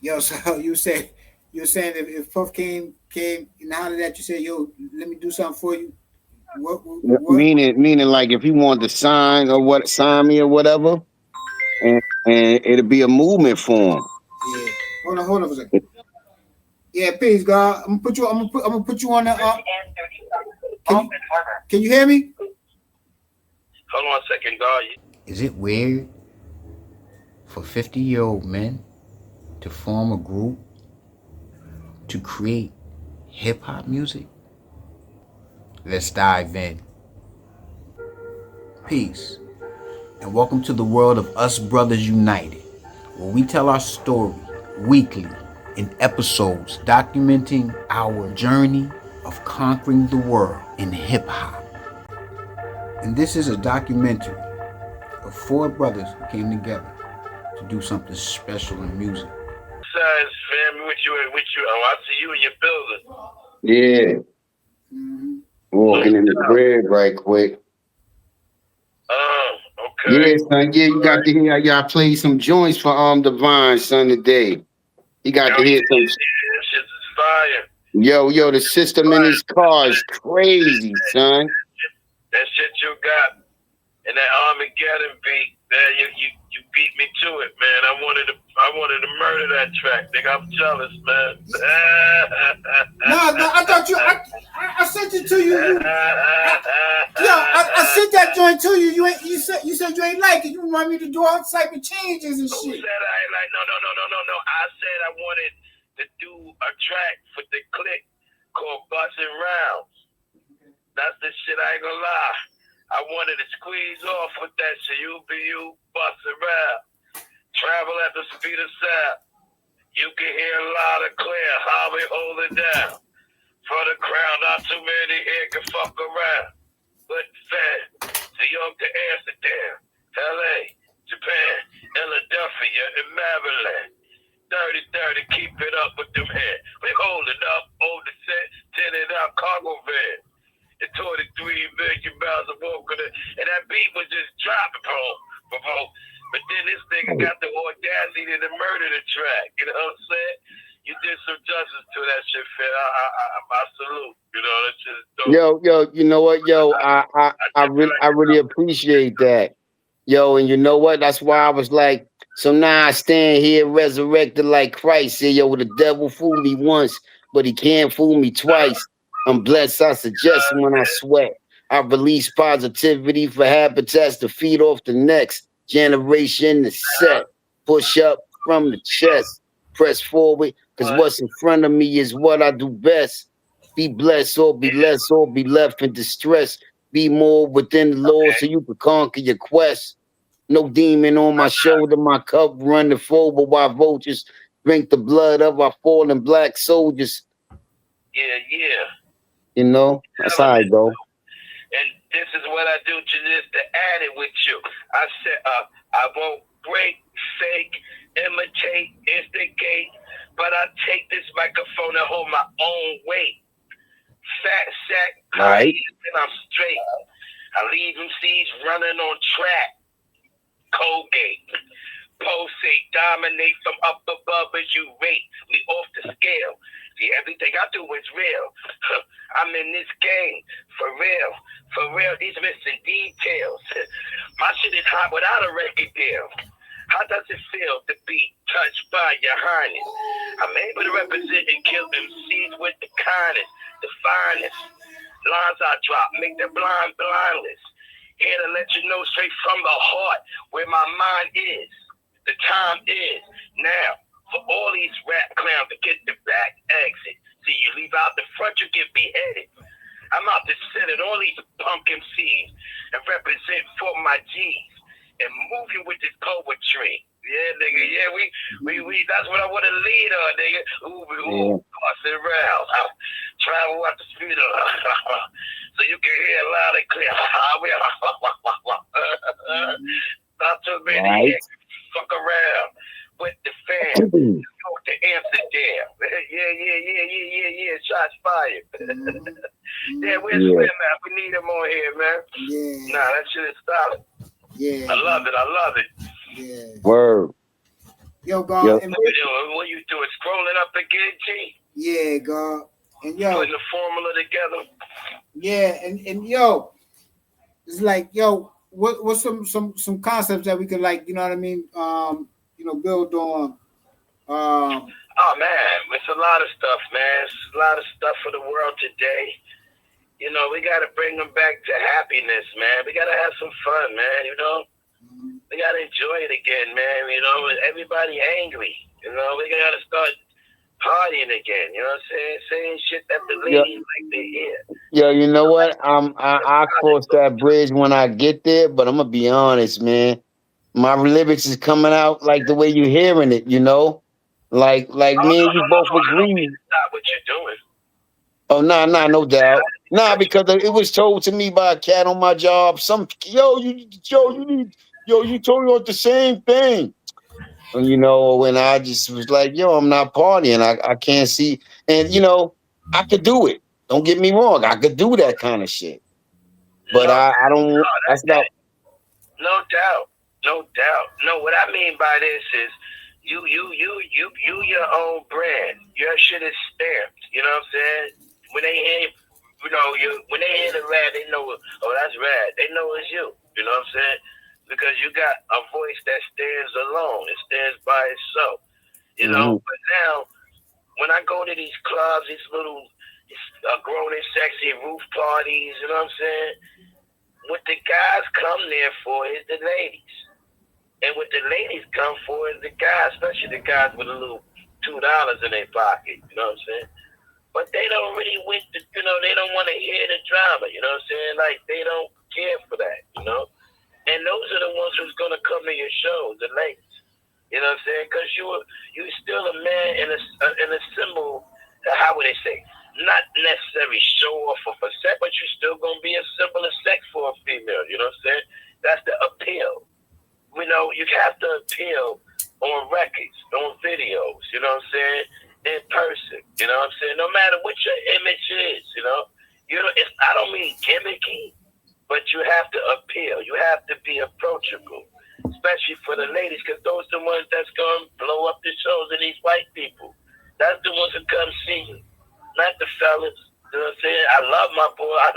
Yo, so you're saying if Puff came and hollered at you, said, "Yo, let me do something for you." What? Meaning like if he wanted to sign or what, sign me or whatever, and it'll be a movement for him. Yeah. Hold on for a second. Yeah, peace, God. I'm gonna put you on the. Can you, can you hear me? Hold on a second, God. Is it weird for 50-year-old men to form a group to create hip hop music? Let's dive in. Peace, and welcome to the world of Us Brothers United, where we tell our story weekly in episodes documenting our journey of conquering the world in hip hop. And this is a documentary of four brothers who came together to do something special in music. Size family with you and with you. Oh, I see you in your building. Yeah, Mm-hmm. walking in the crib right quick. Okay. Yeah, son. Yeah, you got to hear. Y'all played some joints for Divine son today. You got Yo, to hear some. yeah, shit is fire. Yo, the system in his car is crazy, son. That shit you got and that Armageddon beat, man, you beat me to it, man. I wanted to murder that track, nigga. I'm jealous, man. No, I thought I sent it to you. I sent that joint to you. You said you ain't like it. You want me to do all type of changes and Who shit. said I ain't like? No. I said I wanted to do a track for the click called Bustin' Rounds. That's the shit I ain't gonna lie. I wanted to squeeze off with that shit. You be you, bustin' round. Travel at the speed of sound. You can hear loud and clear how we hold it down. For the crowd, not too many here can fuck around. But fair, New York to Amsterdam, LA, Japan, Philadelphia, and Maryland. 30, keep it up with them hands. We holding up, hold the set, tinted out cargo van. And 23 million miles of walking, and that beat was just dropping, bro. But then this nigga got the audacity to murder the track. You know what I'm saying? You did some justice to that shit, fam. I salute. You know, that's just dope. Yo, you know what? Yo, I really appreciate that. Yo, and you know what? That's why I was like, so now I stand here resurrected like Christ. Say, yo, the devil fooled me once, but he can't fool me twice. I'm blessed, I suggest when I sweat. I release positivity for habitats to feed off the next generation to set. Push up from the chest, press forward, because what's in front of me is what I do best. Be blessed or be less or be left in distress. Be more within the Lord so you can conquer your quest. No demon on my shoulder, my cup running forward while vultures drink the blood of our fallen black soldiers. Yeah. You know, that's how I go. And this is what I do to this to add it with you. I said, I won't break, fake, imitate, instigate, but I take this microphone and hold my own weight. Fat sack, high and I'm straight. I leave them seeds running on track. Colgate. Pulsate, dominate from up above as you rate. We off the scale. See, everything I do is real. I'm in this game. For real, these missing details. My shit is hot without a record deal. How does it feel to be touched by your highness? I'm able to represent and kill them seeds with the kindness, the finest. Lines I drop, make the blind blindless. Here to let you know straight from the heart where my mind is. The time is now for all these rap clowns to get the back exit. See, you leave out the front, you get beheaded. I'm out to sit at all these punk MCs and represent for my G's and moving with this poetry. Yeah, nigga, yeah, we that's what I want to lead on, nigga. Ooh, pass it around. Travel at the speed of so you can hear loud and clear. Not too many fuck around with the fam. Talk to Amsterdam. Yeah. Shots fired. Yeah, where's Slim at? We need him on here, man. Yeah. Nah, that shit is solid. Yeah. I love it. Yeah. Word. Yo, God. Yep. And What you doing? Scrolling up again, G? yeah, God. And yo, putting the formula together. Yeah, and yo, it's like yo, what's some concepts that we could like, you know what I mean? Build on. Oh man, it's a lot of stuff, man. It's a lot of stuff for the world today. You know, we got to bring them back to happiness, man. We got to have some fun, man. You know, we got to enjoy it again, man. You know, everybody angry. You know, we got to start partying again. You know what I'm saying? Saying shit that the ladies like to hear. Yo, you know what? I cross that bridge when I get there, but I'm gonna be honest, man. My lyrics is coming out like the way you hearing it, you know? Like me and you both I don't mean agree. to stop what you're doing. Oh, no doubt. Nah, because it was told to me by a cat on my job. You told me the same thing. And when I just was like, yo, I'm not partying. I can't see. And I could do it. Don't get me wrong. I could do that kind of shit. But I don't that's not No doubt. No doubt. No, what I mean by this is you your own brand. Your shit is stamped. You know what I'm saying? When they hear when they hear the rad, they know, oh, that's rad. They know it's you. You know what I'm saying? Because you got a voice that stands alone. It stands by itself. You know? But now when I go to these clubs, these little grown and sexy roof parties, you know what I'm saying? What the guys come there for is the ladies. And what the ladies come for is the guys, especially the guys with a little $2 in their pocket, you know what I'm saying? But they don't really they don't want to hear the drama, you know what I'm saying? Like, they don't care for that, you know? And those are the ones who's going to come to your shows, the ladies. You know what I'm saying? Because you're still a man in a symbol, how would they say? Not necessarily show off for sex, but you're still going to be a symbol of sex for a female. You know what I'm saying? That's the appeal. You know, you have to appeal on records, on videos, you know what I'm saying? In person, you know what I'm saying? No matter what your image is, you know? I don't mean gimmicky, but you have to appeal. You have to be approachable, especially for the ladies, because those are the ones that's going to blow up the shows of these white people. That's the ones who come see you. Not the fellas, you know what I'm saying? I love my boy. I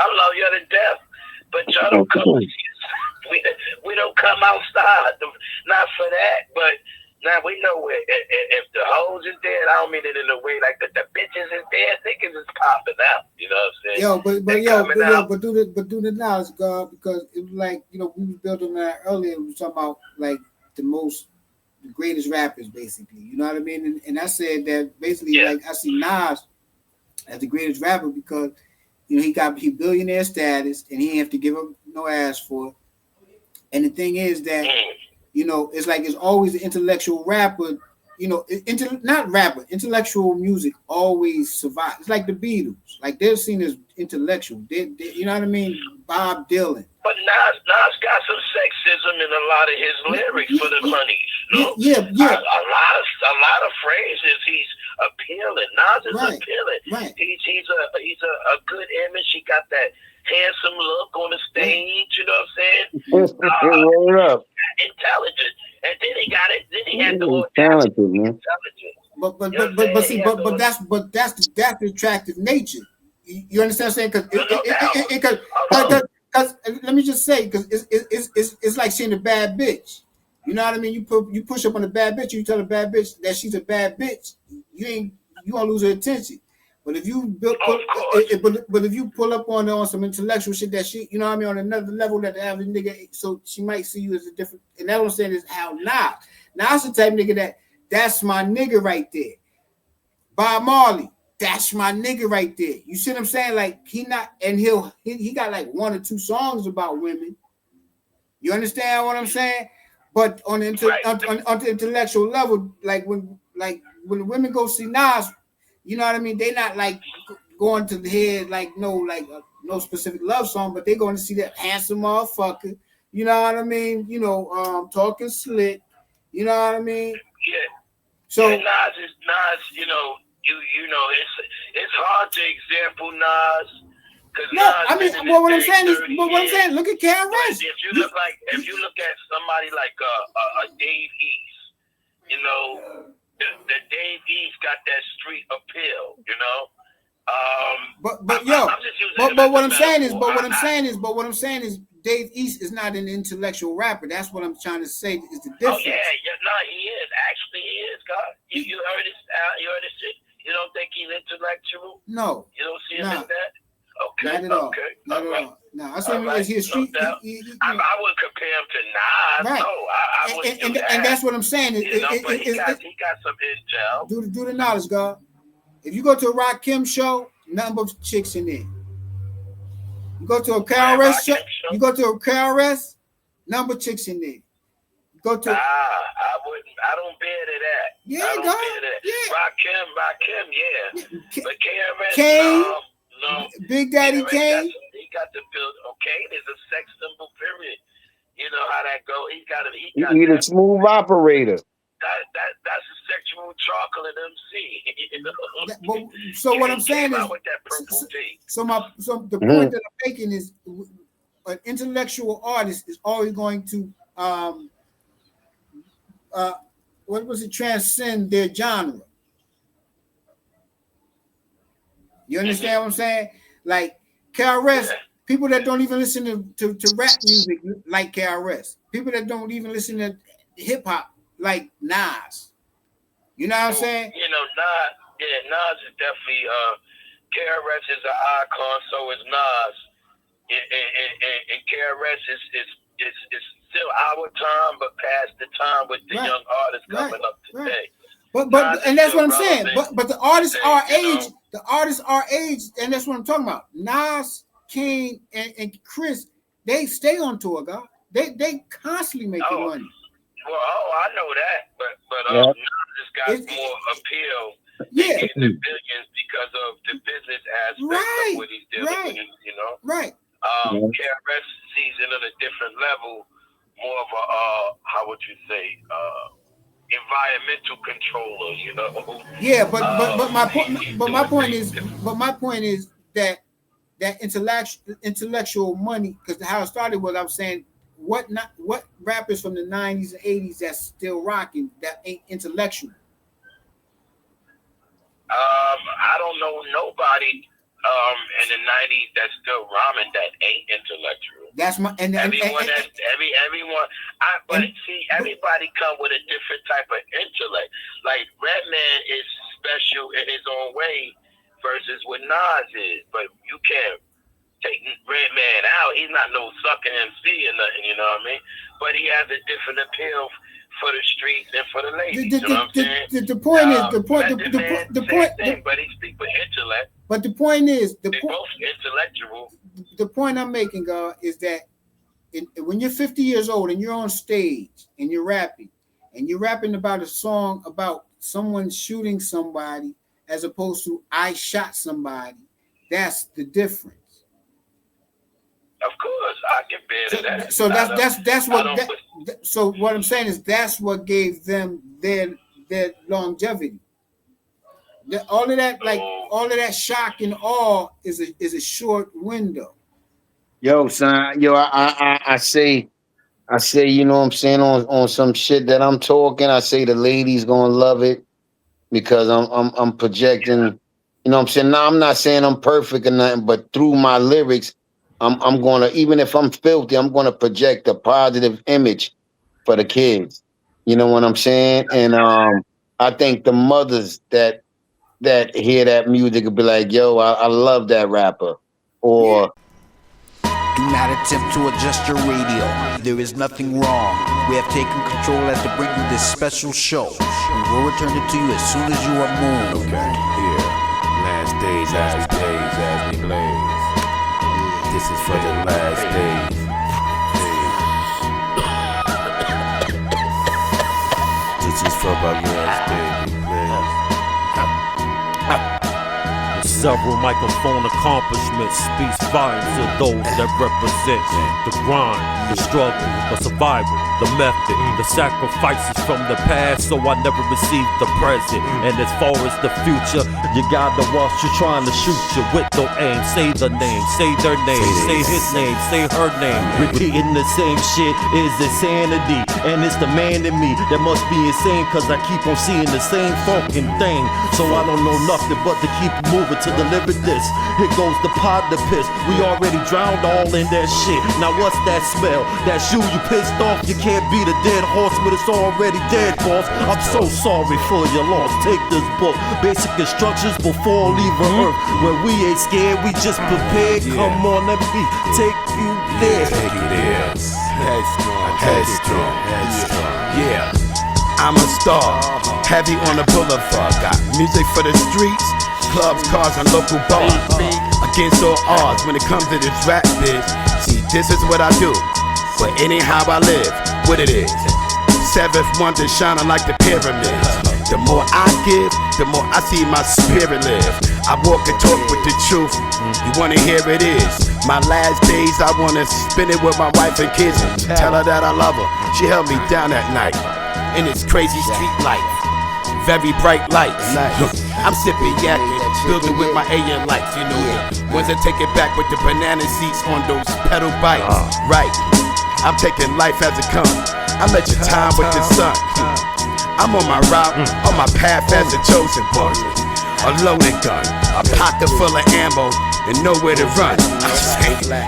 love you to death. But y'all don't come. We don't come outside. Not for that. But now we know where. If the hoes is dead, I don't mean it in a way like the bitches is dead. Niggas is popping out. You know what I'm saying? But do the knowledge, God, because it was like we was building that earlier. We was talking about like the greatest rappers, basically. You know what I mean? And I said that basically, like I see Nas as the greatest rapper because he billionaire status and he didn't have to give up no ass for it. And the thing is that it's like it's always the intellectual rapper. Intellectual music always survives. It's like the Beatles. Like they're seen as intellectual. They you know what I mean? Bob Dylan. But Nas got some sexism in a lot of his lyrics for the money. Yeah. A lot of phrases he's appealing. Nas is appealing. Right. He's a good image. He got that handsome look on the stage. You know what I'm saying? Roll up. Intelligent. And then he got it. Then he had the more talented, man. But that's the attractive nature. You understand what I'm saying? Because let me just say, because it's like seeing a bad bitch. You know what I mean? You push up on a bad bitch. You tell a bad bitch that she's a bad bitch. You gonna lose her attention. But if you if you pull up on some intellectual shit that she, you know what I mean, on another level that the average nigga, so she might see you as a different. And that's what I'm saying is how Nas the type of nigga that's my nigga right there. Bob Marley, that's my nigga right there. You see what I'm saying? Like he got like 1 or 2 songs about women. You understand what I'm saying? But on the intellectual level, like when the women go see Nas, you know what I mean? They not like going to the head no specific love song, but they going to see that handsome motherfucker. You know what I mean? Talking slick. You know what I mean? Yeah. So Nas, it's hard to example Nas. What I'm saying, look at Karen Rush. If you look at somebody like a Dave East, you know, the Dave East got that street appeal, you know. But what I'm saying is Dave East is not an intellectual rapper. That's what I'm trying to say is the difference. Oh yeah, no, he is. Actually, he is, God. You heard his shit. You don't think he's intellectual? No. You don't see him as that? Okay. Not at all. Okay. Not at all. No, I say right. He's street. I would compare him to Nas. Right. No, I wouldn't do that. And that's what I'm saying. He got some intel. Do the knowledge, God. If you go to a Rakim show, nothing but chicks in there. You go to a KRS show, you go to a KRS, nothing but chicks in there. You go to I don't bear to that. Yeah, I don't God. bear to that. Yeah. Rakim, yeah. But KRS, Kane, no. Big Daddy Kane. He got the build. Okay, there's a sex symbol. Period. You know how that go. He's a smooth operator. That's a sexual chocolate MC. So what I'm saying is, the point that I'm making is, an intellectual artist is always going to transcend their genre. You understand what I'm saying? Like KRS, people that don't even listen to rap music like KRS. People that don't even listen to hip hop like Nas. You know what I'm saying? You know, Nas is definitely KRS is an icon, so is Nas. And KRS is still our time, but past the time with the young artists coming up today. But and that's what I'm saying. But the artists our age, and that's what I'm talking about. Nas, King, and Chris, they stay on tour, God. They constantly making money. Well, I know that, but Nas has got more appeal in the billions because of the business aspect of what he's dealing with, you know. Right. KRS sees it on a different level, more of a how would you say, environmental controller, you know. Yeah, but my point is that intellectual money, because how it started was I was saying what rappers from the 90s and 80s that's still rocking that ain't intellectual. I don't know nobody in the 90s that's still rhyming that ain't intellectual. That's my everyone. Everybody come with a different type of intellect. Like Redman is special in his own way versus what Nas is, but you can't take Redman out. He's not no sucking MC or nothing, you know what I mean? But he has a different appeal for the streets and for the ladies. You know what I'm saying? The point is the point. But he speaks with intellect. But the point is they're both intellectual. The point I'm making, God, is that when you're 50 years old and you're on stage and you're rapping about a song about someone shooting somebody as opposed to I shot somebody, that's the difference. Of course, I can bear to that. So that's what. So what I'm saying is that's what gave them their longevity. All of that shock and awe is a short window. Yo, son, I say, you know what I'm saying, on some shit that I'm talking, I say the ladies gonna love it because I'm projecting, you know what I'm saying? Now I'm not saying I'm perfect or nothing, but through my lyrics, I'm gonna, even if I'm filthy, I'm gonna project a positive image for the kids. You know what I'm saying? And I think the mothers that hear that music will be like, yo, I love that rapper. Or do not attempt to adjust your radio. There is nothing wrong. We have taken control as to bring you this special show. We will return it to you as soon as you are moved. Okay, here. Last days as we blaze. This is for the last days. This is for my last days. Several microphone accomplishments speaks volumes to those that represent the grind, the struggle, the survival, the method, the sacrifices from the past, so I never received the present. And as far as the future, you gotta watch you trying to shoot you with no aim. Say the name, say their name, say his name, say her name. Repeating the same shit is insanity, and it's the man in me that must be insane, cause I keep on seeing the same fucking thing. So I don't know nothing but to keep moving to deliver this. Here goes the pot, the piss. We already drowned all in that shit. Now what's that smell? That's you pissed off. You can't beat a dead horse, but it's already dead, boss. I'm so sorry for your loss. Take this book, basic instructions before leaving Earth. When we ain't scared, we just prepared. Come on, let me take you there. Take you there. Headstrong, headstrong, headstrong. Yeah, I'm a star, heavy on the boulevard. Got music for the streets, clubs, cars, and local bars. Against all odds when it comes to this rap biz. See, this is what I do, but it ain't how I live. What it is, seventh wonder shining like the pyramids. The more I give, the more I see my spirit live. I walk and talk with the truth. You wanna hear it is. My last days, I wanna spend it with my wife and kids and tell her that I love her. She held me down at night in this crazy street life. Very bright lights. I'm sipping yak, building with my AM lights. You know the ones that take it back with the banana seats on those pedal bikes. Right, I'm taking life as it comes. I'm at your time with the sun. I'm on my route, on my path as a chosen one. A loaded gun, a pocket full of ammo, and nowhere to run. I'm just hanging.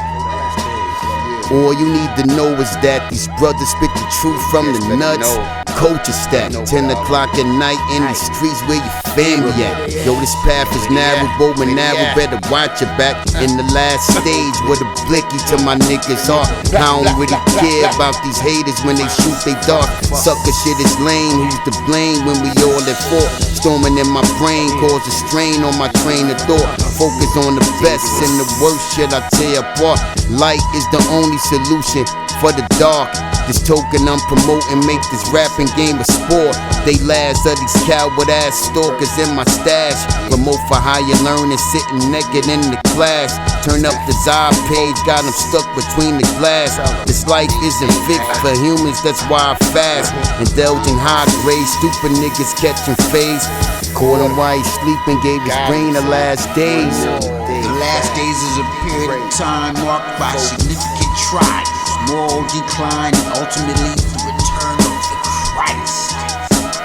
All you need to know is that these brothers spit the truth from the nuts. Culture stack, 10 o'clock at night in the streets where your family at. Yo, this path is narrow, but narrow, better watch your back. In the last stage with a blicky to my niggas heart. I don't really care about these haters when they shoot they dart. Sucker shit is lame, who's to blame when we all at fault? Storming in my brain, cause a strain on my train of thought. Focus on the best and the worst shit I tear apart. Light is the only solution for the dark. This token I'm promoting make this rapping game a sport. They last of these coward ass stalkers in my stash. Remote for higher learning, sitting naked in the class. Turn up the Zod page, got them stuck between the glass. This life isn't fit for humans, that's why I fast. Indulging high grade, stupid niggas catching phase. Caught him while he sleeping, gave his brain the last days. The last days is a period of time marked by significant trials, moral decline, and ultimately the return of the Christ.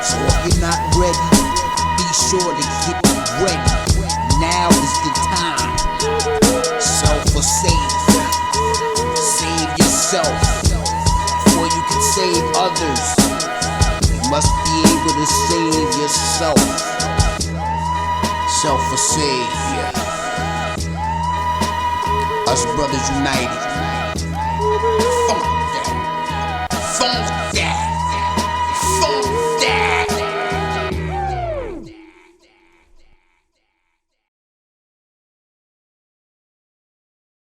So if you're not ready, be sure to get ready. Now is the time. Self-save. Save yourself before you can save others. You must be able to save yourself. Self-save. Us Brothers United. Funk that. Funk